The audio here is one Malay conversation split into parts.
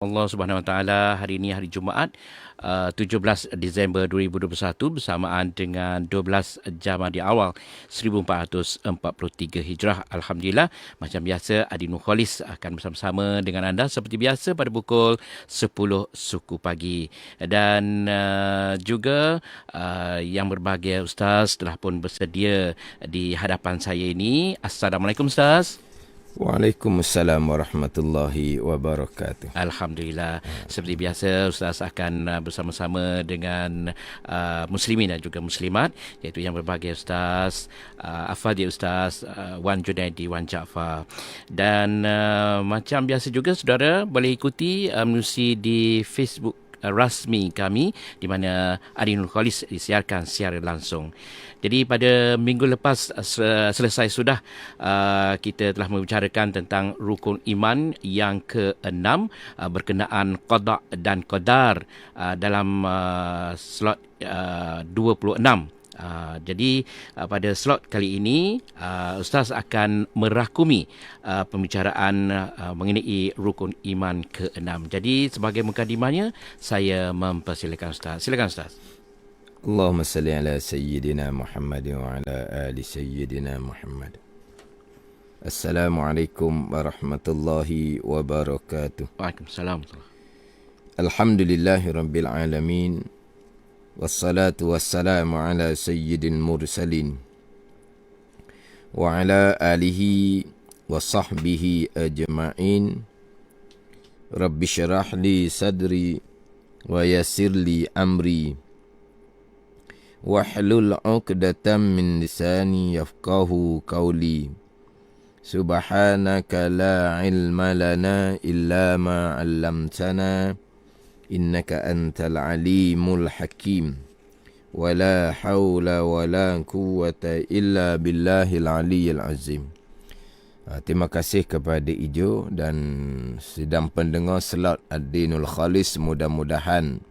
Allah Subhanahu Wa Taala. Hari ini hari Jumaat 17 Disember 2021 bersamaan dengan 12 Jamadi Awal 1443 Hijrah. Alhamdulillah, macam biasa Adi Nurkhalis akan bersama-sama dengan anda seperti biasa pada pukul 10 suku pagi. Dan juga yang berbahagia Ustaz telah pun bersedia di hadapan saya ini. Assalamualaikum Ustaz. Waalaikumsalam warahmatullahi wabarakatuh. Alhamdulillah. Seperti biasa Ustaz akan bersama-sama dengan muslimin dan juga muslimat, iaitu yang berbahagia Ustaz Afadil Ustaz Wan Junaidi Wan Jaafar. Dan macam biasa juga saudara boleh ikuti menerusi di Facebook rasmi kami di mana Adi Nurkhalis disiarkan secara langsung. Jadi pada minggu lepas selesai sudah kita telah membicarakan tentang rukun iman yang ke-6 berkenaan qada dan qadar dalam slot 26. Jadi pada slot kali ini Ustaz akan merakumi pembicaraan mengenai rukun iman ke-6. Jadi sebagai mukadimahnya saya mempersilakan Ustaz. Silakan Ustaz. Allahumma salli ala sayyidina Muhammad wa ala ali sayyidina Muhammad. Assalamualaikum warahmatullahi wabarakatuh. Waalaikumsalam. Alhamdulillahi rabbil alamin. Wassalatu wassalamu ala sayyidil mursalin wa ala alihi wa sahbihi ajma'in. Rabbi syarah li sadri wa yassir li amri wahlul 'uqdatam min lisani yafqahu qawli. Subhanaka la ilma lana illa ma 'allamtana innaka antal alimul hakim. Wala haula wala quwwata illa billahil aliyyil azim. Terima kasih kepada Ijo dan sedang pendengar slot Adi Nurkhalis. Mudah-mudahan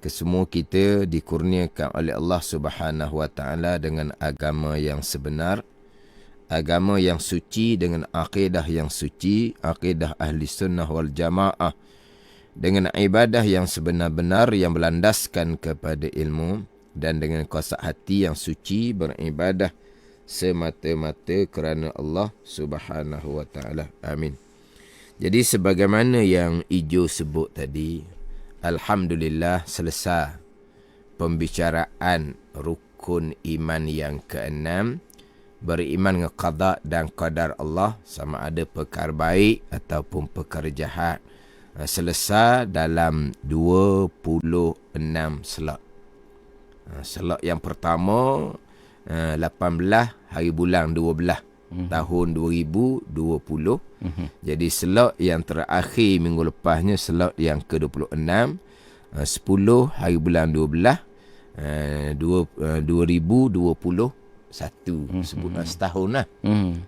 kesemua kita dikurniakan oleh Allah Subhanahu Wa Taala dengan agama yang sebenar, agama yang suci dengan akidah yang suci, akidah ahli sunnah wal jamaah, dengan ibadah yang sebenar-benar yang berlandaskan kepada ilmu, dan dengan kuasa hati yang suci beribadah semata-mata kerana Allah Subhanahu Wa Taala. Amin. Jadi sebagaimana yang Ijo sebut tadi, alhamdulillah selesai pembicaraan rukun iman yang ke-6, beriman dengan qada dan qadar Allah, sama ada perkara baik ataupun perkara jahat. Selesai dalam 26 slot. Slot yang pertama 18 hari bulan 12 tahun 2020. Jadi slot yang terakhir minggu lepasnya slot yang ke-26 10 hari bulan 12 2021. Setahun lah.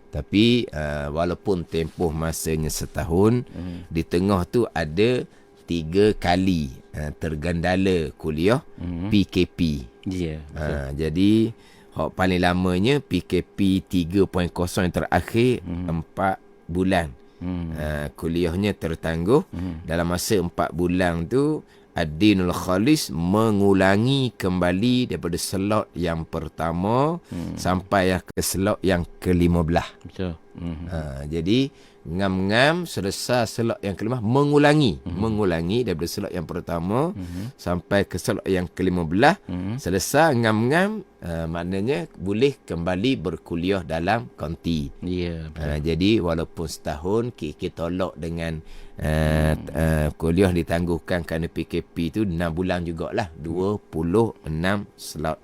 Tapi walaupun tempoh masanya setahun, di tengah tu ada 3 kali tergendala kuliah PKP. Jadi hak paling lamanya PKP 3.0 yang terakhir 4 bulan. Kuliahnya tertangguh. Dalam masa 4 bulan tu Adi Nurkhalis mengulangi kembali daripada slot yang pertama sampai ke slot yang ke-15. Betul. Jadi ngam-ngam selesai slot yang ke-15 mengulangi daripada slot yang pertama sampai ke slot yang ke-15. Selesai ngam-ngam, maknanya boleh kembali berkuliah dalam konti. Jadi walaupun setahun kita tolak dengan kuliah ditangguhkan kerana PKP tu 6 bulan jugalah, 26 slot.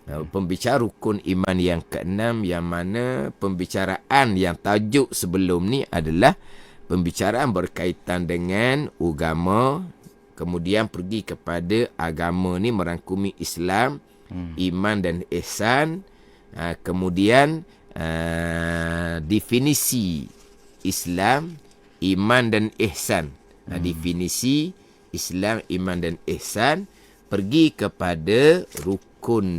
Pembicara rukun iman yang ke-6, yang mana pembicaraan yang tajuk sebelum ni adalah pembicaraan berkaitan dengan agama, kemudian pergi kepada agama ni merangkumi Islam, iman dan ihsan, kemudian definisi Islam, iman dan ihsan. Definisi Islam, iman dan ihsan, pergi kepada rukun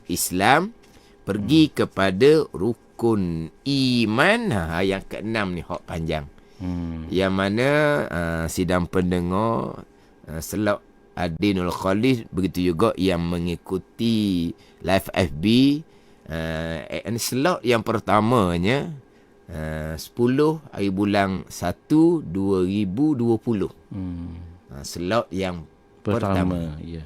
Islam, pergi kepada rukun iman. Yang ke-6 ni hak panjang. Yang mana sidang pendengar Selok Adinul Khalis, begitu juga yang mengikuti live FB. Selok yang pertamanya 10 hari bulan 1 2020. Slot yang pertama. Ya.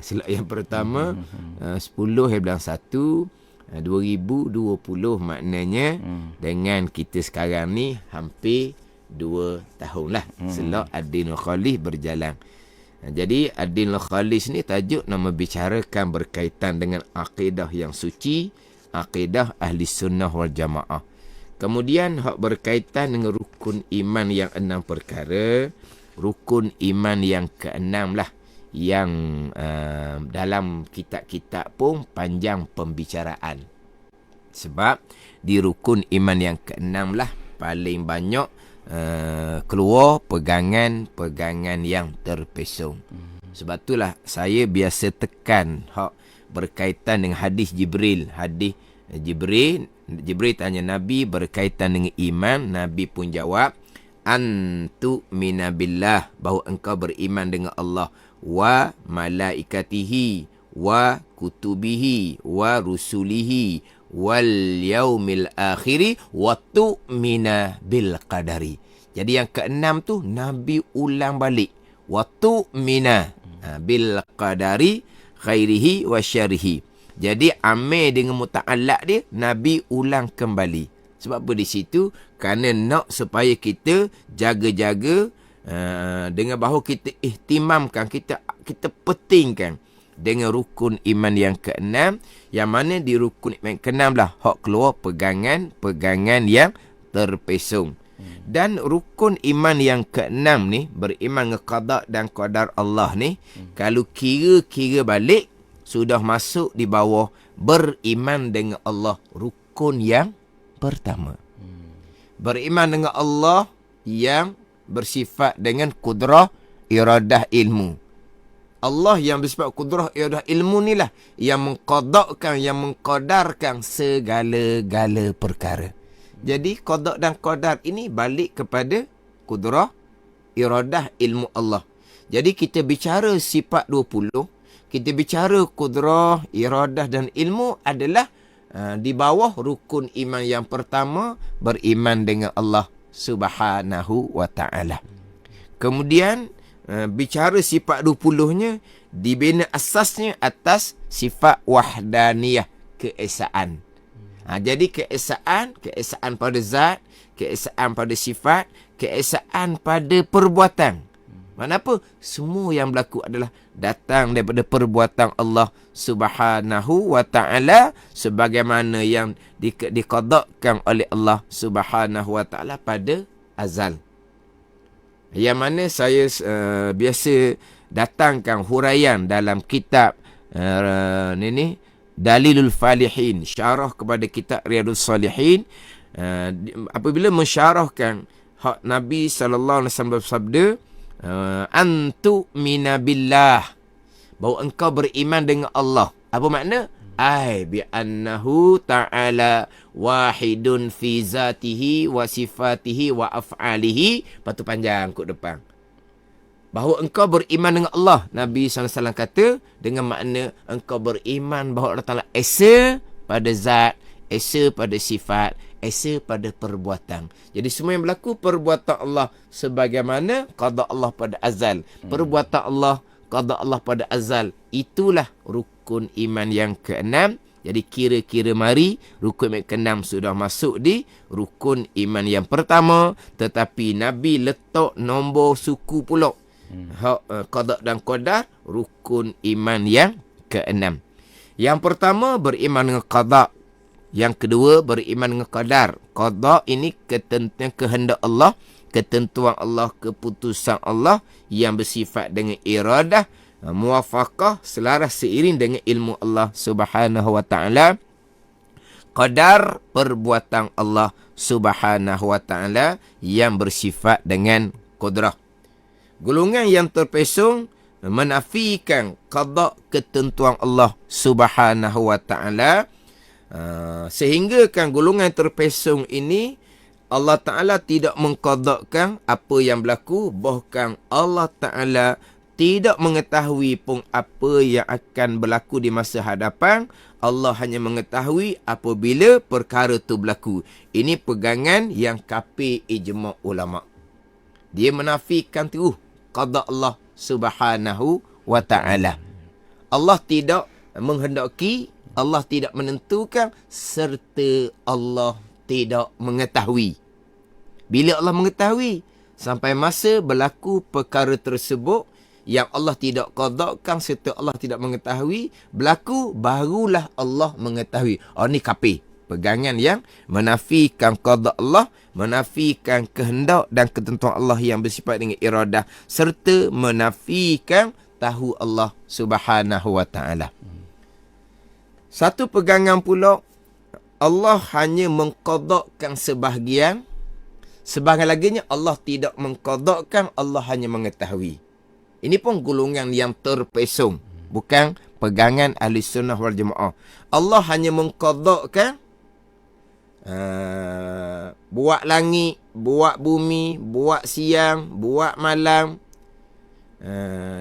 Slot yang pertama 10 hari bulan 1 2020, maknanya dengan kita sekarang ni hampir 2 tahun lah Slot Adinul Khalis berjalan. Jadi Adinul Khalis ni tajuk nak membicarakan berkaitan dengan akidah yang suci, akidah Ahli Sunnah wal Jamaah. Kemudian hak berkaitan dengan rukun iman yang 6 perkara. Rukun iman yang ke-6 lah, yang dalam kitab-kitab pun panjang pembicaraan. Sebab di rukun iman yang ke-6 lah paling banyak keluar pegangan yang terpesong. Sebab itulah saya biasa tekan hak berkaitan dengan hadis Jibril. Jibril tanya Nabi berkaitan dengan iman. Nabi pun jawab, antu minabillah, bahawa engkau beriman dengan Allah, wa malaikatihi, wa kutubihi, wa rusulihi, wal yaumil akhiri, wa tu'mina bil qadari. Jadi yang ke-6 tu Nabi ulang balik, wa tu'mina bil qadari khairihi wa syarihi. Jadi amil dengan muta'allaq dia Nabi ulang kembali. Sebab apa di situ? Kerana nak supaya kita jaga-jaga dengan bahawa kita ihtimamkan, kita pentingkan dengan rukun iman yang ke-6, yang mana di rukun iman ke-6 lah hak keluar pegangan yang terpesong. Dan rukun iman yang ke-6 ni, beriman dengan qada dan qadar Allah ni, kalau kira-kira balik sudah masuk di bawah beriman dengan Allah, rukun yang pertama. Beriman dengan Allah yang bersifat dengan kudrah, iradah, ilmu. Allah yang bersifat kudrah, iradah, ilmu ni lah yang mengqadakkan, yang mengqadarkan segala-gala perkara. Jadi qada dan qadar ini balik kepada kudrah, iradah, ilmu Allah. Jadi kita bicara sifat 20, kita bicara kudrah, iradah dan ilmu adalah di bawah rukun iman yang pertama, beriman dengan Allah Subhanahu wa ta'ala. Kemudian bicara sifat 20-nya dibina asasnya atas sifat wahdaniyah, keesaan. Jadi keesaan pada zat, keesaan pada sifat, keesaan pada perbuatan. Kenapa? Semua yang berlaku adalah datang daripada perbuatan Allah Subhanahu wa ta'ala, sebagaimana yang diqadakkan oleh Allah Subhanahu wa ta'ala pada azal. Yang mana saya biasa datangkan huraian dalam kitab Dalilul Falihin, syarah kepada kitab Riyadhus Salihin. Apabila mensyarahkan hak Nabi sallallahu alaihi wasallam bersabda, antu minabillah, bahawa engkau beriman dengan Allah. Apa makna? Bi annahu ta'ala wahidun fi zatihi wa sifatihi wa af'alihi. Lepas tu panjang kot depan. Bahawa engkau beriman dengan Allah. Nabi SAW kata dengan makna engkau beriman bahawa Allah Ta'ala esa pada zat, esa pada sifat, esa pada perbuatan. Jadi semua yang berlaku perbuatan Allah, sebagaimana qada Allah pada azal. Perbuatan Allah, qada Allah pada azal. Itulah rukun iman yang ke-6. Jadi kira-kira mari rukun iman ke-6 sudah masuk di rukun iman yang pertama, tetapi Nabi letak nombor suku pula. Qada dan qadar, rukun iman yang ke-6. Yang pertama beriman dengan qada. Yang kedua beriman dengan qadar. Qada ini ketentuan kehendak Allah, ketentuan Allah, keputusan Allah yang bersifat dengan iradah, muwafaqah, selaras seiring dengan ilmu Allah Subhanahu wa ta'ala. Qadar, perbuatan Allah Subhanahu wa ta'ala yang bersifat dengan qudrah. Golongan yang terpesong menafikan qada, ketentuan Allah Subhanahu wa ta'ala, sehingga kan golongan terpesong ini Allah Ta'ala tidak mengqadakkan apa yang berlaku. Bahkan Allah Ta'ala tidak mengetahui pun apa yang akan berlaku di masa hadapan. Allah hanya mengetahui apabila perkara itu berlaku. Ini pegangan yang kafir ijma' ulama'. Dia menafikan tu qada Allah Subhanahu wa Ta'ala. Allah tidak menghendaki, Allah tidak menentukan, serta Allah tidak mengetahui. Bila Allah mengetahui, sampai masa berlaku perkara tersebut yang Allah tidak qadakkan serta Allah tidak mengetahui, berlaku, barulah Allah mengetahui. Oh, ni kafir. Pegangan yang menafikan qada Allah, menafikan kehendak dan ketentuan Allah yang bersifat dengan iradah, serta menafikan tahu Allah Subhanahu wa Ta'ala. Satu pegangan pula, Allah hanya mengqadakkan sebahagian, sebahagian laginya Allah tidak mengqadakkan, Allah hanya mengetahui. Ini pun golongan yang terpesong, bukan pegangan ahli sunnah wal jamaah. Allah hanya mengqadakkan buat langit, buat bumi, buat siang, buat malam,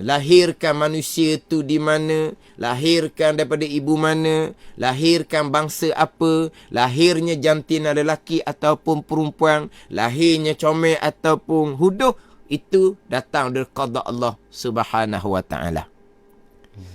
lahirkan manusia tu di mana, lahirkan daripada ibu mana, lahirkan bangsa apa, lahirnya jantina lelaki ataupun perempuan, lahirnya comel ataupun huduh, itu datang dari qada Allah Subhanahu wa Ta'ala.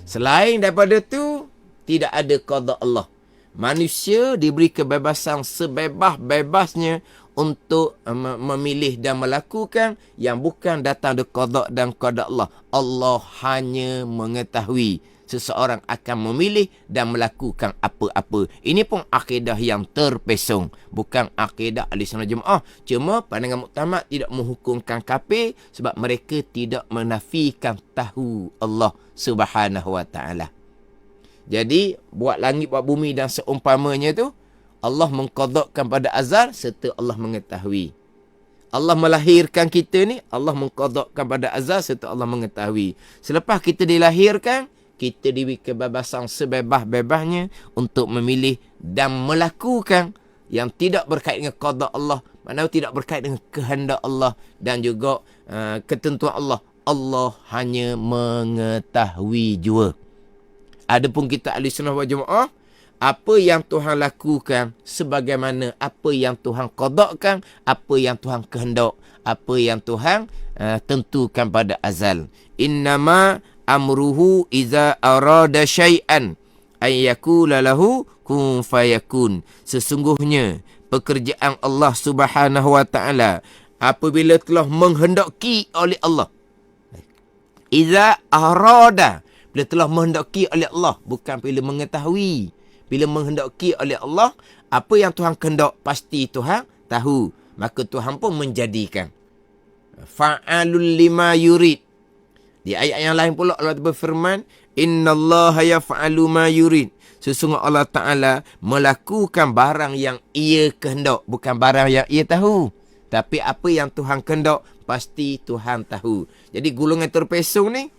Selain daripada tu, tidak ada qada Allah. Manusia diberi kebebasan sebebas-bebasnya untuk memilih dan melakukan yang bukan datang dari qada dan qada Allah. Allah hanya mengetahui seseorang akan memilih dan melakukan apa-apa. Ini pun akidah yang terpesong, bukan akidah ahli sunnah jemaah. Cuma pandangan muktamad tidak menghukumkan kafir sebab mereka tidak menafikan tahu Allah Subhanahu wa Ta'ala. Jadi buat langit, buat bumi dan seumpamanya tu, Allah mengqadakkan pada azal serta Allah mengetahui. Allah melahirkan kita ni, Allah mengqadakkan pada azal serta Allah mengetahui. Selepas kita dilahirkan, kita diberi kebebasan sebebas-bebasnya untuk memilih dan melakukan yang tidak berkait dengan qada Allah, maknanya tidak berkait dengan kehendak Allah dan juga ketentuan Allah. Allah hanya mengetahui jua. Adapun kita ahli sunnah wal jamaah, apa yang Tuhan lakukan sebagaimana apa yang Tuhan qadakkan, apa yang Tuhan kehendak, apa yang Tuhan tentukan pada azal. Innama amruhu iza arada syai'an ay yakula lahu kun fayakun. Sesungguhnya pekerjaan Allah Subhanahu wa Ta'ala apabila telah menghendaki oleh Allah. Iza arada, bila telah menghendaki oleh Allah, bukan bila mengetahui. Bila menghendaki oleh Allah, apa yang Tuhan kehendak pasti Tuhan tahu, maka Tuhan pun menjadikan. Fa'alul lima yurid. Di ayat yang lain pula Allah berfirman, innallaha yaf'alu ma yurid. Sesungguhnya Allah Ta'ala melakukan barang yang ia kehendak, bukan barang yang ia tahu. Tapi apa yang Tuhan kehendak, pasti Tuhan tahu. Jadi golongan terpesong ni,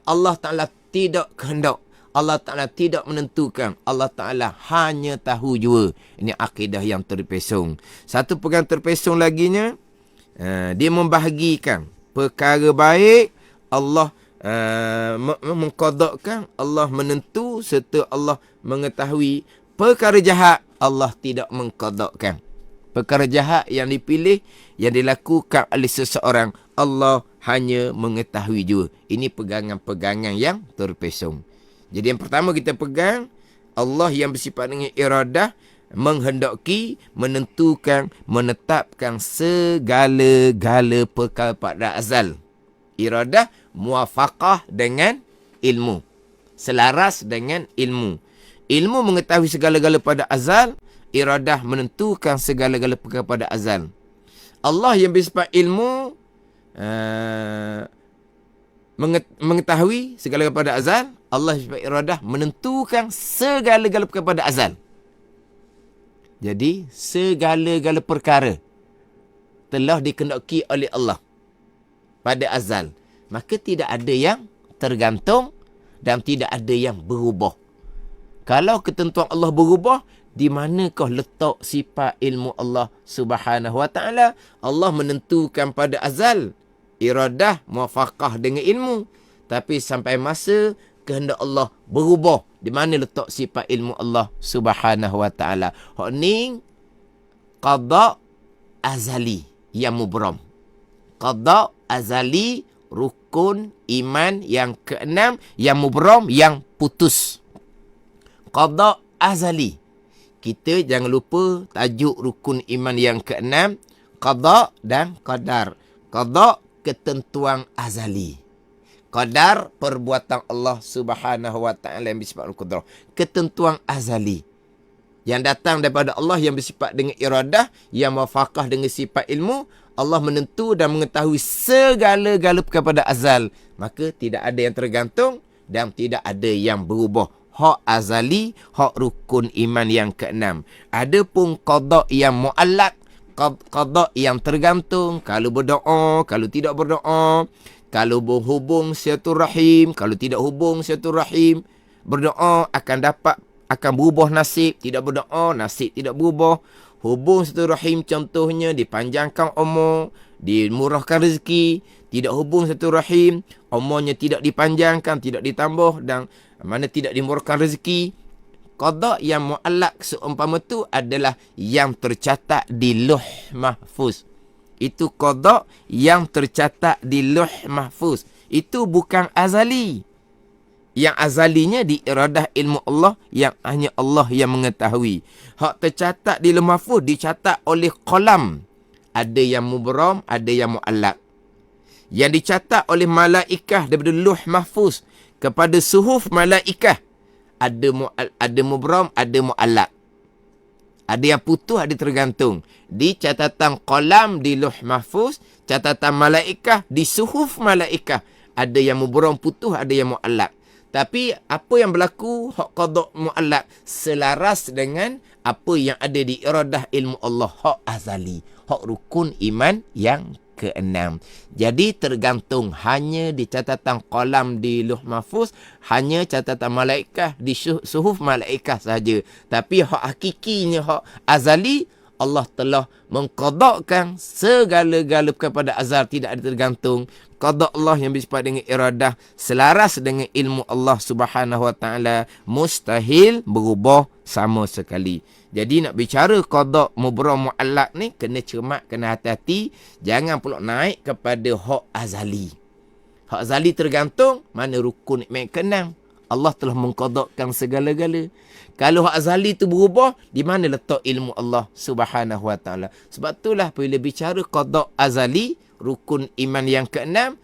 Allah Ta'ala tidak kehendak, Allah Ta'ala tidak menentukan, Allah Ta'ala hanya tahu jua. Ini akidah yang terpesong. Satu pegang terpesong laginya, dia membahagikan perkara baik, Allah mengqadakkan, Allah menentu serta Allah mengetahui. Perkara jahat, Allah tidak mengqadakkan. Perkara jahat yang dipilih, yang dilakukan oleh seseorang, Allah hanya mengetahui jua. Ini pegangan-pegangan yang terpesong. Jadi yang pertama kita pegang, Allah yang bersifat dengan iradah, menghendaki, menentukan, menetapkan segala-gala perkara pada azal. Iradah muafaqah dengan ilmu, selaras dengan ilmu. Ilmu mengetahui segala-gala pada azal, iradah menentukan segala-gala perkara pada azal. Allah yang bersifat ilmu mengetahui segala-gala pada azal, Allah bersifat iradah menentukan segala-gala perkara pada azal. Jadi segala-gala perkara telah dikehendaki oleh Allah pada azal, maka tidak ada yang tergantung dan tidak ada yang berubah. Kalau ketentuan Allah berubah, di manakah letak sifat ilmu Allah Subhanahu wa taala? Allah menentukan pada azal iradah muwafaqah dengan ilmu. Tapi sampai masa kehendak Allah berubah. Di mana letak sifat ilmu Allah Subhanahu wa taala? Hak ni qada azali yang mubram. Qada azali rukun iman yang keenam yang mubram, yang putus. Qada azali. Kita jangan lupa tajuk rukun iman yang keenam, qada dan qadar. Qada ketentuan azali. Qadar perbuatan Allah Subhanahu wa taala yang bersifat al-qudrah. Ketentuan azali yang datang daripada Allah yang bersifat dengan iradah, yang muwafaqah dengan sifat ilmu. Allah menentu dan mengetahui segala-gala kepada azal. Maka tidak ada yang tergantung dan tidak ada yang berubah. Hak azali, hak rukun iman yang keenam. Adapun qada yang muallaq, qada yang tergantung, kalau berdoa, kalau tidak berdoa, kalau berhubung silaturahim, kalau tidak hubung silaturahim, berdoa akan berubah nasib, tidak berdoa nasib tidak berubah. Hubung silaturahim contohnya dipanjangkan umur, dimurahkan rezeki. Tidak hubung silaturahim, umurnya tidak dipanjangkan, tidak ditambah dan mana tidak dimurahkan rezeki. Qada yang muallaq seumpama tu adalah yang tercatat di Lauh Mahfuz. Itu qada yang tercatat di Lauh Mahfuz. Itu bukan azali. Yang azalinya di iradah ilmu Allah yang hanya Allah yang mengetahui. Hak tercatat di Lauh Mahfuz dicatat oleh qalam. Ada yang mubram, ada yang muallaq. Yang dicatat oleh malaikah daripada Lauh Mahfuz kepada suhuf malaikah, ada mubram, ada muallaq. Ada yang putus, ada tergantung. Di catatan qalam di Lauh Mahfuz, catatan malaikah di suhuf malaikah, ada yang mubram putus, ada yang muallaq. Tapi apa yang berlaku hak qada muallaq selaras dengan apa yang ada di iradah ilmu Allah, hak azali, hak rukun iman yang keenam. Jadi tergantung hanya di catatan qalam di Lauh Mahfuz, hanya catatan malaikah di suhuf malaikah saja. Tapi hak hakikinya, hak azali, Allah telah mengqadakkan segala-gala kepada azal, tidak ada tergantung. Qada Allah yang bersifat dengan iradah selaras dengan ilmu Allah Subhanahu wa taala, mustahil berubah sama sekali. Jadi nak bicara qada mubram muallaq ni kena cermat, kena hati-hati, jangan pula naik kepada hak azali. Hak azali tergantung mana rukun iman keenam. Allah telah mengqadakkan segala-gala. Kalau hak azali tu berubah, di mana letak ilmu Allah Subhanahu wa taala? Sebab itulah bila bicara qada azali, rukun iman yang keenam,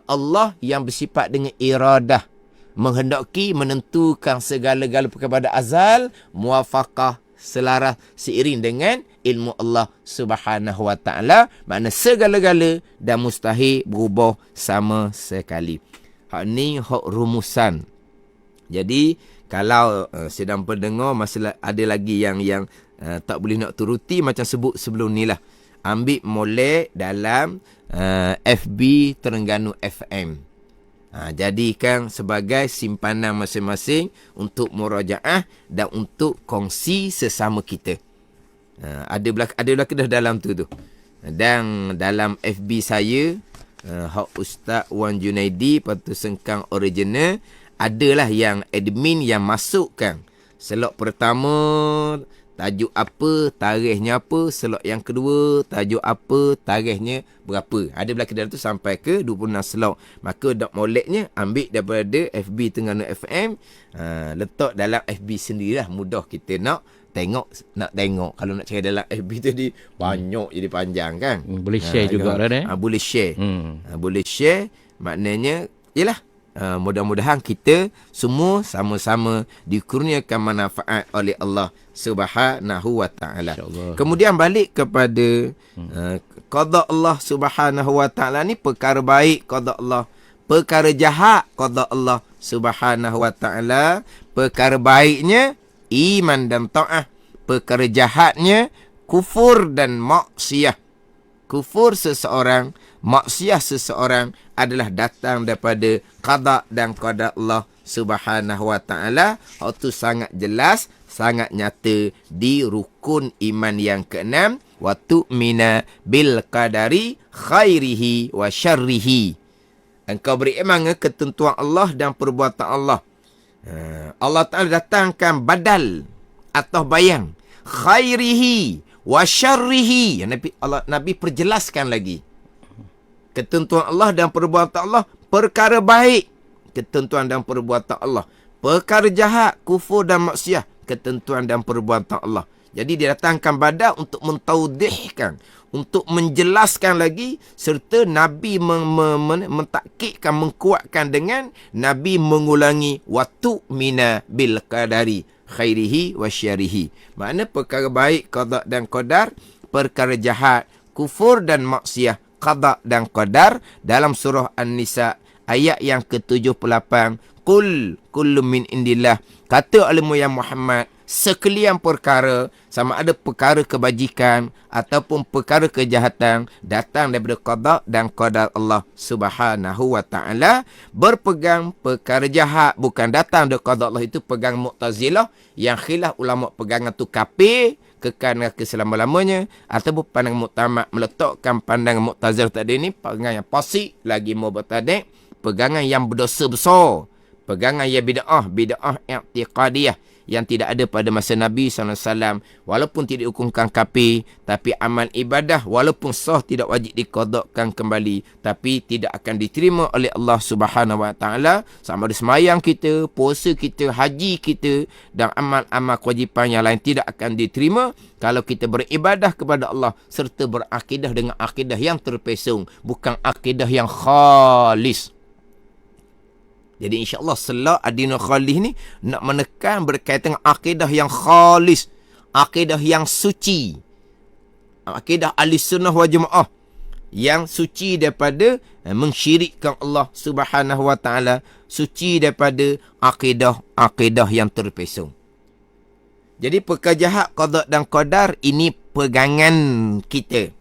Allah yang bersifat dengan iradah, menghendaki, menentukan segala-gala kepada azal, muwafaqah, selaras seiring dengan ilmu Allah Subhanahu wa taala, makna segala-gala dan mustahil berubah sama sekali. Hak ni hak rumusan. Jadi kalau sedang pendengar masih ada lagi yang tak boleh nak turuti, macam sebut sebelum ni lah, ambil molek dalam FB Terengganu FM. Jadikan sebagai simpanan masing-masing untuk murajaah dan untuk kongsi sesama kita. Ada belakang dah dalam tu. Dan dalam FB saya, hak Ustaz Wan Junaidi Patu Sengkang Original, adalah yang admin yang masukkan slot pertama tajuk apa, tarikhnya apa, slot yang kedua tajuk apa, tarikhnya berapa. Ada belakang dalam tu sampai ke 26 slot. Maka dok moleknya ambil daripada FB Terengganu FM, letak dalam FB sendirilah, mudah kita nak tengok. Kalau nak cari dalam FB tadi banyak jadi panjang kan. Boleh share juga dah. Boleh share. Boleh share, maknanya yalah, mudah-mudahan kita semua sama-sama dikurniakan manfaat oleh Allah Subhanahu wa taala. Kemudian balik kepada qada Allah Subhanahu wa taala ni, perkara baik qada Allah, perkara jahat qada Allah Subhanahu wa taala. Perkara baiknya iman dan taat, perkara jahatnya kufur dan maksiyah. Kufur seseorang, maksiyah seseorang adalah datang daripada qada dan qada Allah Subhanahu wa ta'ala. Itu sangat jelas, sangat nyata di rukun iman yang keenam. Wa tu'mina bil qadari khairihi wa syarrihi. Engkau beriman dengan ketentuan Allah dan perbuatan Allah. Allah Ta'ala datangkan badal atau bayang. Khairihi wa syarrihi. Nabi perjelaskan lagi. Ketentuan Allah dan perbuatan Allah, perkara baik. Ketentuan dan perbuatan Allah. Perkara jahat, kufur dan maksiat. Ketentuan dan perbuatan Allah. Jadi dia datangkan badal untuk mentaudihkan, untuk menjelaskan lagi, serta Nabi mentakkidkan, mengkuatkan dengan Nabi mengulangi watu mina bil qadari khairihi wa syarihi. Makna perkara baik qada dan qadar, perkara jahat kufur dan maksiat qada dan qadar. Dalam surah An-Nisa ayat yang ke-78, qul kullu min indillah, kata oleh ya Muhammad, sekalian perkara, sama ada perkara kebajikan ataupun perkara kejahatan, datang daripada qada dan qadar Allah Subhanahu wa ta'ala. Berpegang perkara jahat bukan datang dari qada Allah, itu pegang Mu'tazilah yang khilaf ulama pegangan tu kafir, kekal neraka selama-lamanya, ataupun pandangan Mu'tamad meletakkan pandangan Mu'tazilah tadi ni pegangan yang fasik lagi mubtadi', pegangan yang berdosa besar, pegangan yang bid'ah i'tiqadiyah yang tidak ada pada masa Nabi SAW. Walaupun tidak dihukumkan kafir, tapi amal ibadah walaupun sah tidak wajib diqadakkan kembali, tapi tidak akan diterima oleh Allah Subhanahu wa ta'ala. Sama ada semayang kita, puasa kita, haji kita dan amal-amal kewajipan yang lain tidak akan diterima kalau kita beribadah kepada Allah serta berakidah dengan akidah yang terpesong, bukan akidah yang khalis. Jadi insya-Allah Salah Ad-Dinul Khalis ni nak menekan berkaitan dengan akidah yang khalis, akidah yang suci, akidah Ahlussunnah wal Jamaah yang suci daripada mensyirikkan Allah Subhanahu wa ta'ala, suci daripada akidah yang terpesong. Jadi perkara jahat, qada dan qadar ini pegangan kita.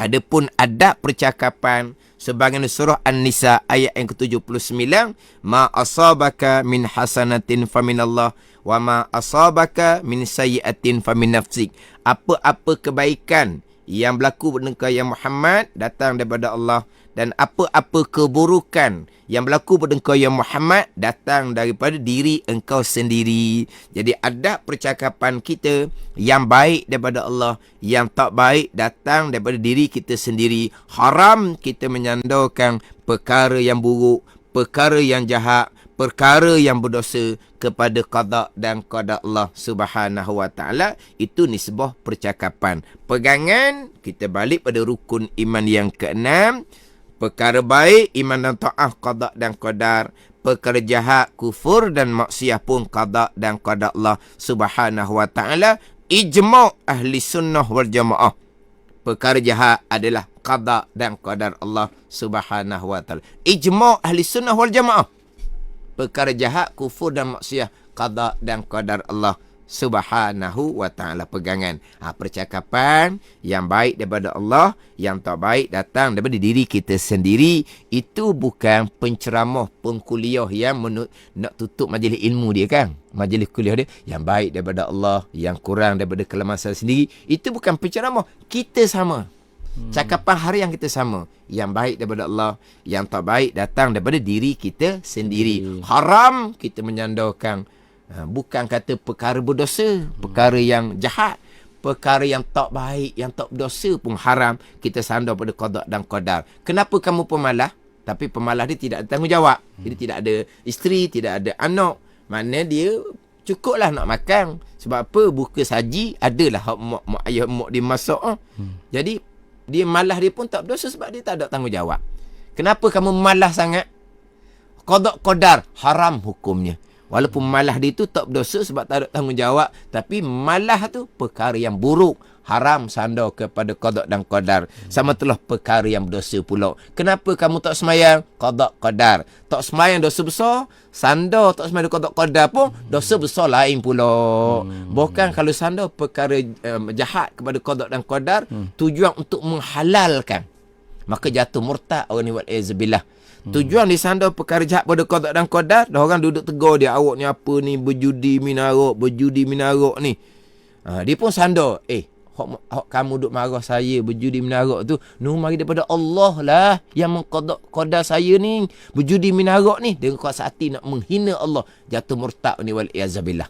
Adapun adab percakapan sebagaimana surah An-Nisa ayat yang ke-79, ma asabaka min hasanatin faminallah wa ma asabaka min sayyi'atin famin nafsik. Apa-apa kebaikan yang berlaku pada engkau ya Muhammad datang daripada Allah, dan apa-apa keburukan yang berlaku pada engkau ya Muhammad datang daripada diri engkau sendiri. Jadi adab percakapan kita yang baik daripada Allah, yang tak baik datang daripada diri kita sendiri. Haram kita menyandarkan perkara yang buruk, perkara yang jahat, perkara yang berdosa kepada qada dan qadar Allah Subhanahu wa ta'ala. Itu nisbah percakapan. Pegangan kita balik pada rukun iman yang keenam. Perkara baik, iman dan ta'ah, qada dan qadar. Perkara jahat, kufur dan maksiat pun qada dan qadar Allah Subhanahu wa ta'ala. Ijma' ahli sunnah wal jamaah. Perkara jahat adalah qada dan qadar Allah Subhanahu wa ta'ala. Ijma' ahli sunnah wal jamaah. Perkara jahat, kufur dan maksiat, qada dan qadar Allah Subhanahu wa ta'ala. Pegangan. Percakapan yang baik daripada Allah, yang tak baik datang daripada diri kita sendiri. Itu bukan penceramah pengkuliah yang nak tutup majlis ilmu dia kan. Majlis kuliah dia yang baik daripada Allah, yang kurang daripada kelemahan sendiri. Itu bukan penceramah. Kita sama. Cakapan harian kita sama. Yang baik daripada Allah, yang tak baik datang daripada diri kita sendiri. Haram kita menyandarkan, bukan kata perkara berdosa, perkara yang jahat, perkara yang tak baik, yang tak berdosa pun haram kita sandar pada qada dan qadar. Kenapa kamu pemalas? Tapi pemalas dia tidak ada tanggungjawab. Jadi tidak ada isteri, tidak ada anak. Mana dia cukuplah nak makan. Sebab apa? Buka saji adalah mak ayah mak dia masak. Jadi dia malas, dia pun tak berdosa sebab dia tak ada tanggungjawab. Kenapa kamu malas sangat? Qada qadar haram hukumnya. Walaupun malas dia tu tak berdosa sebab tak ada tanggungjawab, tapi malas tu perkara yang buruk, haram sandar kepada qada dan qadar. Sama telah perkara yang berdosa pula. Kenapa kamu tak semayang? Qada qadar. Tak semayang dosa besar, sandar tak semayang qada qadar pun dosa besar lain pula. Bukan kalau sandar perkara jahat kepada qada dan qadar, tujuan untuk menghalalkan maka jatuh murtad orang ni wal-iazubillah. Tujuan disandar perkara jahat pada qada dan qadar, dah orang duduk tegur dia, awak ni apa ni, berjudi minarok ni. Dia pun sandar, kamu duk marah saya berjudi minarok tu, mari daripada Allah lah yang mengqada saya ni, berjudi minarok ni, dengan kuasa hati nak menghina Allah, jatuh murtad ni wal-iazubillah.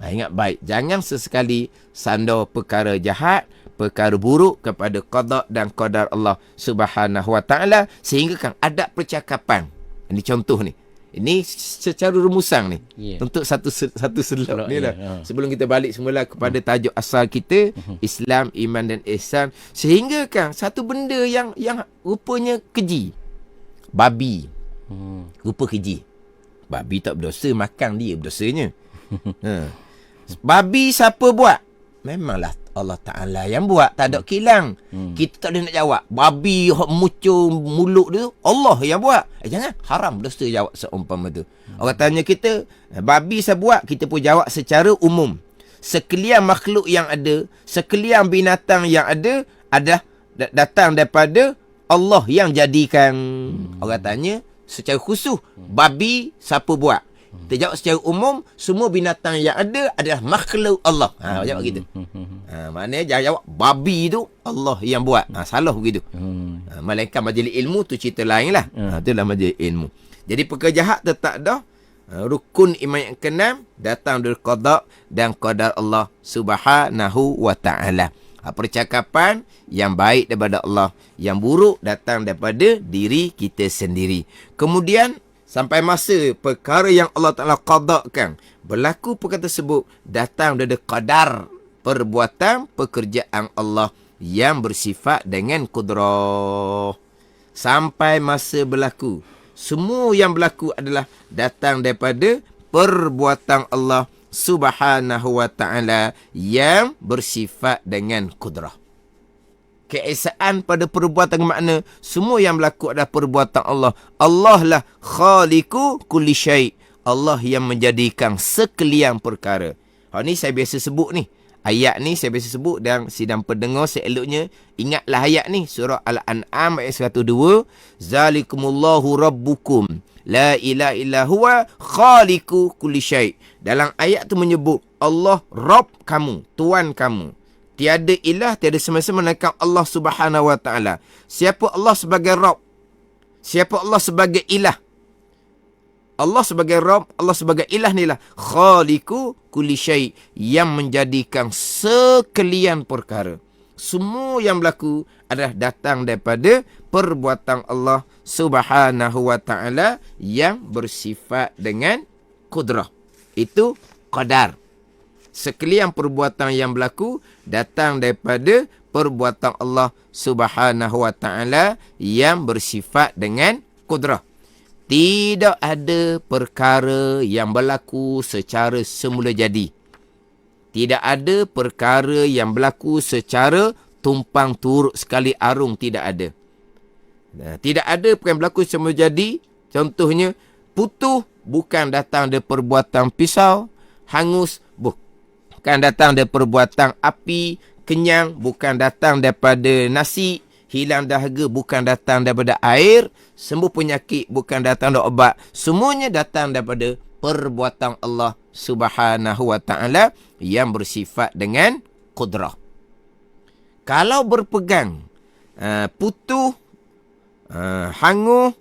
Ingat baik, jangan sesekali sandar perkara jahat, perkara buruk kepada qada dan qadar Allah Subhanahu wa taala, sehingga kan ada percakapan. Ini contoh ni. Ini secara rumusan ni. Untuk satu selok ni lah. Sebelum kita balik semula kepada tajuk asal kita, Islam, iman dan ihsan, sehingga kan satu benda yang rupanya keji. Babi. Rupa keji. Babi tak berdosa, makan dia berdosanya. Babi siapa buat? Memanglah Allah Ta'ala yang buat, tak ada kilang. Kita tak boleh nak jawab. Babi muncul mulut dia, Allah yang buat. Jangan, haram dosa jawab seumpama tu. Orang tanya kita, babi saya buat, kita pun jawab secara umum. Sekalian makhluk yang ada, sekalian binatang yang ada, adalah datang daripada Allah yang jadikan. Orang tanya secara khusus, babi siapa buat? Kita jawab secara umum, semua binatang yang ada adalah makhluk Allah. Jawab gitu. Maknanya jangan jawab babi tu Allah yang buat. Salah begitu. Malaikat majlis ilmu tu cerita lain lah. Itulah majlis ilmu. Jadi perkara jahat tetap dah. Rukun iman yang keenam datang dari qada dan qadar Allah Subhanahu wa taala. Percakapan yang baik daripada Allah, yang buruk datang daripada diri kita sendiri. Kemudian sampai masa perkara yang Allah Ta'ala qadakan berlaku, perkara tersebut datang dari qadar, perbuatan, pekerjaan Allah yang bersifat dengan kudrah. Sampai masa berlaku, semua yang berlaku adalah datang daripada perbuatan Allah Subhanahu wa ta'ala yang bersifat dengan kudrah. Keesaan pada perbuatan makna semua yang berlaku adalah perbuatan Allah. Allah lah khaliqu kulli syai'. Allah yang menjadikan sekalian perkara. Ni saya biasa sebut ni. Ayat ni saya biasa sebut, dan sidang pendengar seeloknya ingatlah ayat ni, surah Al-An'am ayat 102. Zalikumullahu rabbukum la ilaha illa huwa khaliqu kulli syai'. Dalam ayat tu menyebut Allah Rabb kamu, Tuan kamu. Tiada ilah, tiada semasa melainkan Allah Subhanahu wa taala. Siapa Allah sebagai Rabb? Siapa Allah sebagai ilah? Allah sebagai Rabb, Allah sebagai ilah ni lah khaliqu kulli syai', yang menjadikan sekalian perkara. Semua yang berlaku adalah datang daripada perbuatan Allah Subhanahu wa taala yang bersifat dengan kudrah. Itu qadar. Sekalian perbuatan yang berlaku datang daripada perbuatan Allah Subhanahu wa taala yang bersifat dengan kudrah. Tidak ada perkara yang berlaku secara semula jadi. Tidak ada perkara yang berlaku secara tumpang turut sekali arung, tidak ada. Tidak ada perkara yang berlaku semula jadi. Contohnya, putuh bukan datang dari perbuatan pisau, hangus bukan datang dari perbuatan api, kenyang bukan datang daripada nasi, hilang dahaga bukan datang daripada air, sembuh penyakit bukan datang dari obat. Semuanya datang daripada perbuatan Allah Subhanahu wa taala yang bersifat dengan kudrah. Kalau berpegang putuh, hangus,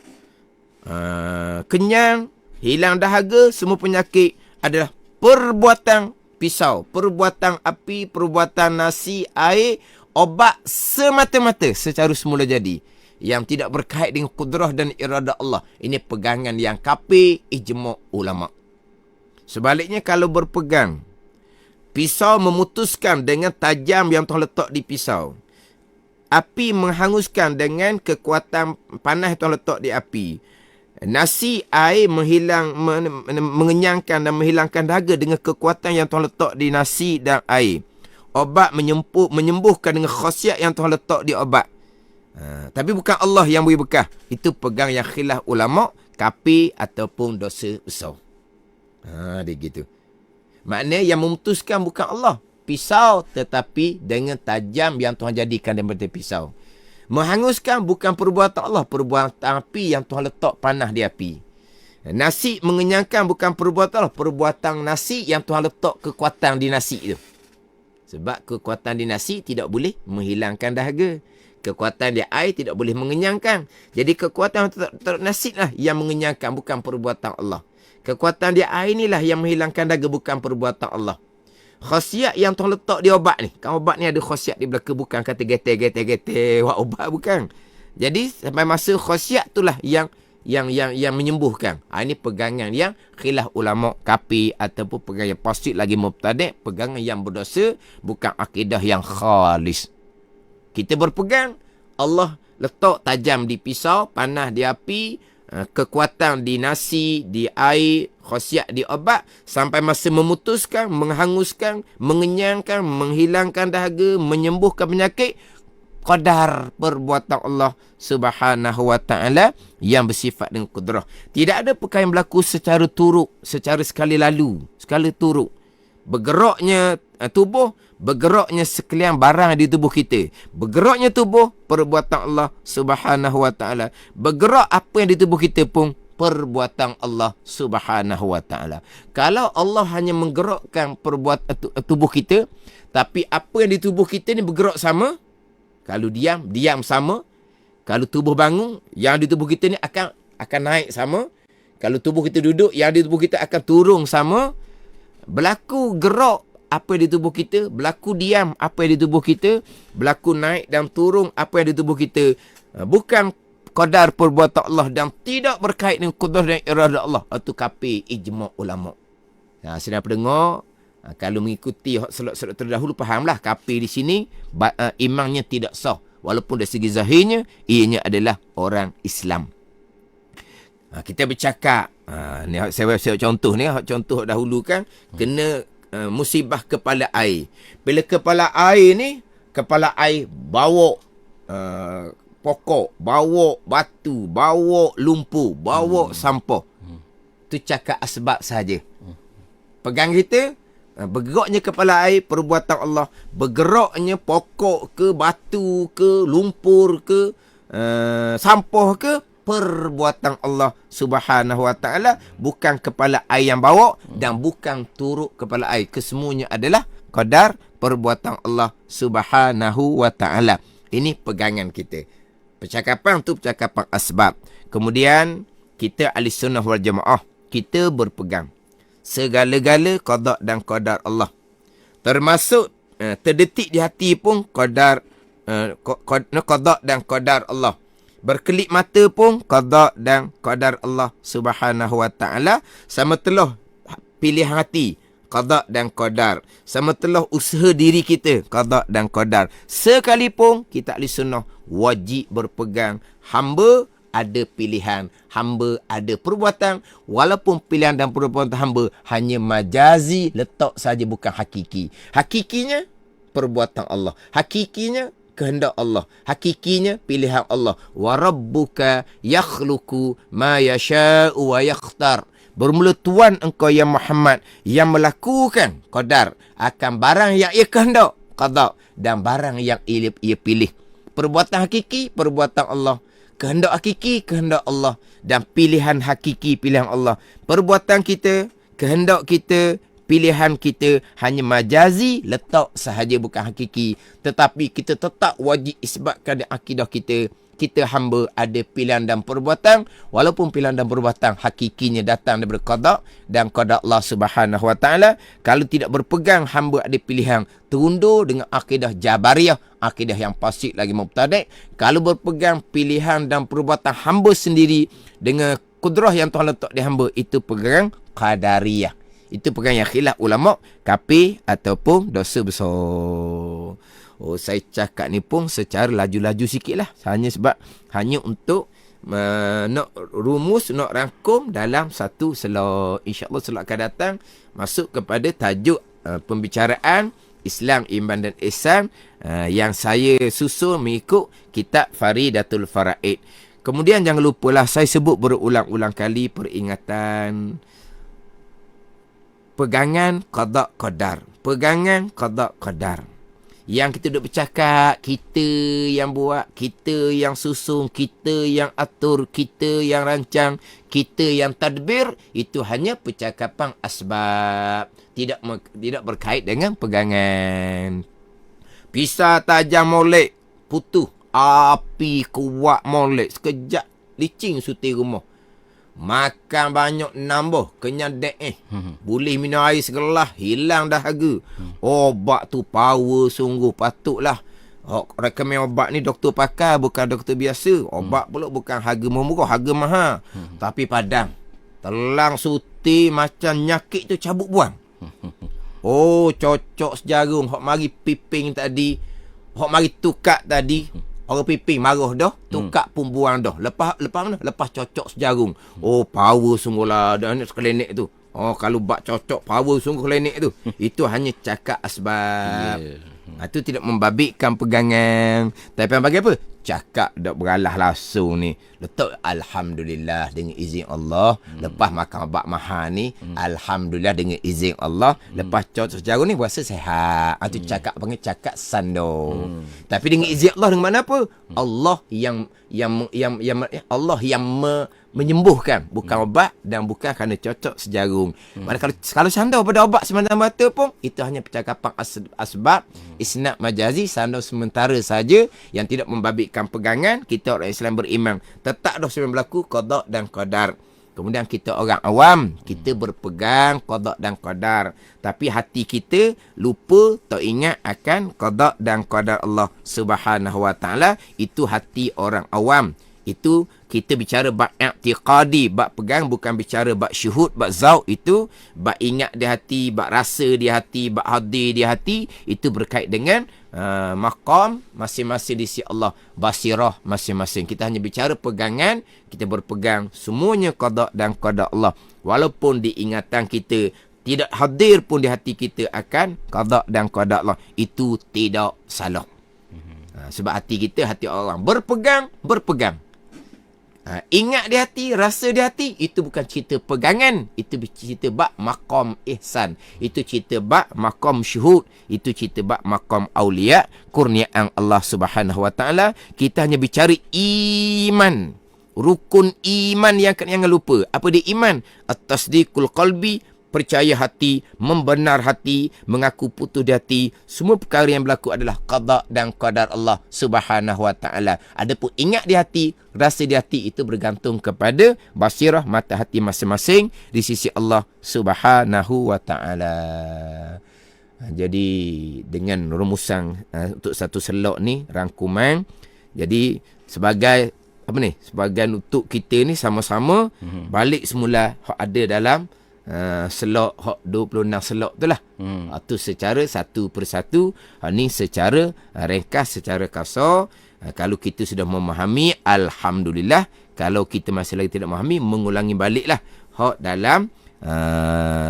kenyang, hilang dahaga, semua penyakit adalah perbuatan pisau, perbuatan api, perbuatan nasi, air, obat semata-mata secara semula jadi, yang tidak berkait dengan kudrah dan irada Allah. Ini pegangan yang kafir ijma' ulama'. Sebaliknya, kalau berpegang pisau memutuskan dengan tajam yang Tuhan letak di pisau, api menghanguskan dengan kekuatan panas yang Tuhan letak di api, nasi, air mengenyangkan dan menghilangkan dahaga dengan kekuatan yang Tuhan letak di nasi dan air, obat menyembuhkan dengan khasiat yang Tuhan letak di obat. Tapi bukan Allah yang beri bekah. Itu pegang yang khilaf ulama', kafir ataupun dosa besar. Dia gitu. Maknanya yang memutuskan bukan Allah. Pisau tetapi dengan tajam yang Tuhan jadikan daripada pisau. Menghanguskan bukan perbuatan Allah, perbuatan api yang Tuhan letak panah di api. Nasi mengenyangkan bukan perbuatan Allah, perbuatan nasi yang Tuhan letak kekuatan di nasi itu. Sebab kekuatan di nasi tidak boleh menghilangkan dahaga. Kekuatan di air tidak boleh mengenyangkan. Jadi kekuatan nasi lah yang mengenyangkan, bukan perbuatan Allah. Kekuatan di air inilah yang menghilangkan dahaga, bukan perbuatan Allah. Khasiat yang Tuhan letak di obat ni. Kan obat ni ada khasiat di belakang, bukan kata getir wak obat, bukan. Jadi sampai masa khasiat itulah yang menyembuhkan. Ini pegangan yang khilaf ulama kapi ataupun pegangan yang pasti lagi mubtadi', pegangan yang berdosa, bukan akidah yang khalis. Kita berpegang Allah letak tajam di pisau, panah di api, kekuatan di nasi, di air, khasiat di obat, sampai masa memutuskan, menghanguskan, mengenyangkan, menghilangkan dahaga, menyembuhkan penyakit. Qadar perbuatan Allah Subhanahu wa ta'ala yang bersifat dengan kudrah. Tidak ada perkara yang berlaku secara turut, secara sekali lalu, sekali turut. Bergeraknya tubuh, bergeraknya sekalian barang di tubuh kita. Bergeraknya tubuh, perbuatan Allah Subhanahu wa ta'ala. Bergerak apa yang di tubuh kita pun perbuatan Allah Subhanahu wa ta'ala. Kalau Allah hanya menggerakkan perbuatan tubuh kita, tapi apa yang di tubuh kita ni bergerak sama. Kalau diam sama. Kalau tubuh bangun, yang di tubuh kita ni akan naik sama. Kalau tubuh kita duduk, yang di tubuh kita akan turun sama. Berlaku gerak apa yang di tubuh kita, berlaku diam apa yang di tubuh kita, berlaku naik dan turun apa yang di tubuh kita. Bukan qadar perbuatan Allah dan tidak berkait dengan qadar dan iradah Allah. Itu kafir ijma' ulama. Sedang pendengar, kalau mengikuti solat-solat terdahulu, fahamlah kafir di sini imannya tidak sah. Walaupun dari segi zahirnya, ianya adalah orang Islam. Kita bercakap, ni saya contoh ni, contoh dahulu kan, kena musibah kepala air. Bila kepala air ni, kepala air bawa pokok, bawa batu, bawa lumpur, bawa sampah. Tu cakap asbab saja. Pegang kita, bergeraknya kepala air, perbuatan Allah. Bergeraknya pokok ke, batu ke, lumpur ke, sampah ke, perbuatan Allah Subhanahu wa ta'ala. Bukan kepala air yang bawa dan bukan turut kepala air. Kesemuanya adalah qadar perbuatan Allah Subhanahu wa ta'ala. Ini pegangan kita. Percakapan tu percakapan asbab. Kemudian kita ahli sunnah wal jamaah, kita berpegang segala-gala qada dan qadar Allah. Termasuk terdetik di hati pun qadar dan qadar Allah. Berkelip mata pun qada dan qadar Allah Subhanahu wa ta'ala. Sama telah pilihan hati, qada dan qadar. Sama telah usaha diri kita, qada dan qadar. Sekalipun kita ahli sunnah wajib berpegang hamba ada pilihan, hamba ada perbuatan, walaupun pilihan dan perbuatan hamba hanya majazi, letak saja, bukan hakiki. Hakikinya perbuatan Allah, hakikinya kehendak Allah, hakikinya pilihan Allah. Wa rabbuka yakhluqu ma yasha'u wa yakhtar. Bermula Tuhan engkau ya Muhammad yang melakukan qadar akan barang yang ia kehendak, qada, dan barang yang ia pilih. Perbuatan hakiki, perbuatan Allah. Kehendak hakiki, kehendak Allah. Dan pilihan hakiki, pilihan Allah. Perbuatan kita, kehendak kita, pilihan kita hanya majazi, letak sahaja, bukan hakiki. Tetapi kita tetap wajib isbatkan akidah kita. Kita hamba ada pilihan dan perbuatan, walaupun pilihan dan perbuatan hakikinya datang daripada qada dan qada Allah Subhanahu wa ta'ala. Kalau tidak berpegang hamba ada pilihan, terundur dengan akidah Jabariyah, akidah yang fasik lagi mubtadi'. Kalau berpegang pilihan dan perbuatan hamba sendiri dengan kudrah yang Tuhan letak di hamba, itu pegang Qadariyah. Itu pegang yang khilaf ulama, kafir ataupun dosa besar. Saya cakap ni pun secara laju-laju sikit lah. Hanya untuk nak rumus, nak rangkum dalam satu slot. InsyaAllah slot akan datang masuk kepada tajuk pembicaraan Islam, Iman dan Ihsan yang saya susun mengikut kitab Faridatul Faraid. Kemudian jangan lupalah, saya sebut berulang-ulang kali peringatan pegangan qada qadar. Pegangan qada qadar. Yang kita duduk bercakap, kita yang buat, kita yang susun, kita yang atur, kita yang rancang, kita yang tadbir, itu hanya percakapan asbab. Tidak berkait dengan pegangan. Pisau tajam molek, putus. Api kuat molek, sekejap licin suti rumah. Makan banyak nambah, kenyang boleh minum air segelas, hilang dahaga. Obat tu power sungguh, patutlah. Rekomen obat ni doktor pakai, bukan doktor biasa. Obat pula bukan harga murah, harga mahal. Tapi padang, telang suti macam nyakit tu cabut buang. Oh, cocok sejarum. Hok mari piping tadi, hok mari tukar tadi. Orang piping marah dah, tukar pun buang dah. Lepas mana? Lepas cocok sejarum. Oh, power sungguh lah dah ni sekelinik tu. Oh, kalau bak cocok power sungguh klinik tu. Itu hanya cakap asbab. Itu tidak membabitkan pegangan. Tapi yang bagi apa? Cakap dak beralah langsung ni. Letak alhamdulillah dengan izin Allah. Lepas makan obat mahal ni, alhamdulillah dengan izin Allah. Lepas cocok sejarum ni berasa sihat. Itu cakap panggil cakap sando. Tapi dengan izin Allah dengan mana apa? Allah yang Allah yang menyembuhkan, bukan obat dan bukan kerana cocok sejarum. Mana kalau sandar pada obat semata-mata pun itu hanya percakapan asbab, isnad majazi, sandar sementara saja yang tidak membabitkan pegangan. Kita orang Islam beriman tetap dah sebelum berlaku qada dan qadar. Kemudian kita orang awam, kita berpegang qada dan qadar, tapi hati kita lupa, tak ingat akan qada dan qadar Allah Subhanahu wa taala. Itu hati orang awam. Itu kita bicara bab i'tiqadi, bab pegang, bukan bicara bab syuhud, bab zauq. Itu bab ingat di hati, bab rasa di hati, bab hadir di hati. Itu berkait dengan maqam masing-masing di sisi Allah, basirah masing-masing. Kita hanya bicara pegangan, kita berpegang semuanya qada dan qada Allah. Walaupun diingatan kita tidak hadir pun di hati kita akan qada dan qada Allah, itu tidak salah. Sebab hati kita, hati orang berpegang. Ingat di hati, rasa di hati, itu bukan cerita pegangan. Itu cerita bab maqam ihsan. Itu cerita bab maqam syuhud. Itu cerita bab maqam awliya, kurniaan Allah Subhanahu wa taala. Kita hanya bicara iman. Rukun iman yang jangan lupa. Apa dia iman? At-tasdiqul qalbi, percaya hati, membenar hati, mengaku putus di hati. Semua perkara yang berlaku adalah qada dan qadar Allah Subhanahu wa taala. Adapun ingat di hati, rasa di hati, itu bergantung kepada basirah mata hati masing-masing di sisi Allah Subhanahu wa taala. Jadi dengan rumusan untuk satu selok ni, rangkuman. Jadi sebagai sebagai untuk kita ni sama-sama balik semula hak ada dalam selok hak 26 selok tu lah. Itu secara satu persatu. Ni secara ringkas, secara kasar. Kalau kita sudah memahami, alhamdulillah. Kalau kita masih lagi tidak memahami, mengulangi baliklah hak dalam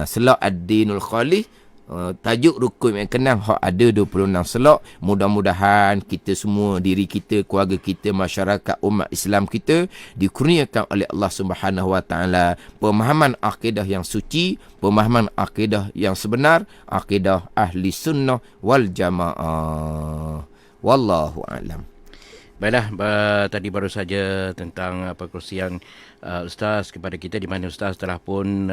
selok ad-dinul khalis. Tajuk rukun yang kenang hak ada 26 selok. Mudah-mudahan kita semua, diri kita, keluarga kita, masyarakat umat Islam kita dikurniakan oleh Allah Subhanahu wa taala pemahaman akidah yang suci, pemahaman akidah yang sebenar, akidah ahli sunnah wal jamaah. Wallahu a'lam. Baiklah, tadi baru saja tentang perkongsian Ustaz kepada kita, di mana Ustaz telah pun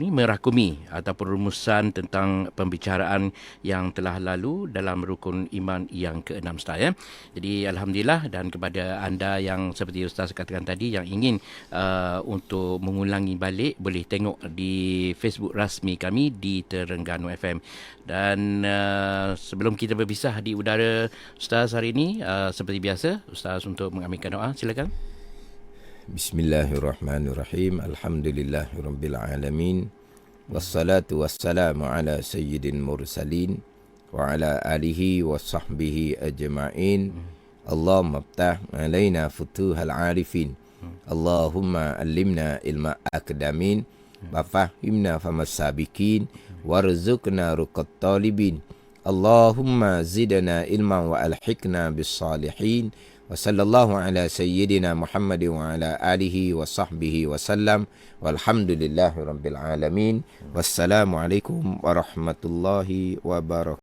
merakumi ataupun rumusan tentang pembicaraan yang telah lalu dalam rukun iman yang ke-6 Ustaz, ya. Jadi alhamdulillah, dan kepada anda yang seperti Ustaz katakan tadi yang ingin untuk mengulangi balik, boleh tengok di Facebook rasmi kami di Terengganu FM. Dan sebelum kita berpisah di udara Ustaz hari ini, seperti biasa Ustaz untuk mengaminkan doa, silakan. Bismillahirrahmanirrahim. Alhamdulillahirabbil alamin. Wassalatu wassalamu ala sayyidil mursalin wa ala alihi wa sahbihi ajma'in. Allahumma iftah alaina futuhal arifin. Allahumma allimna ilma akdamin wa fahimna famas sabiqin warzuqna ruqat talibin. Allahumma zidna ilman wa alhiqna bis salihin. Wa sallallahu ala sayyidina Muhammad wa ala alihi wa sahbihi wa sallam. Walhamdulillahi rabbil alamin. Wassalamualaikum warahmatullahi wabarakatuh.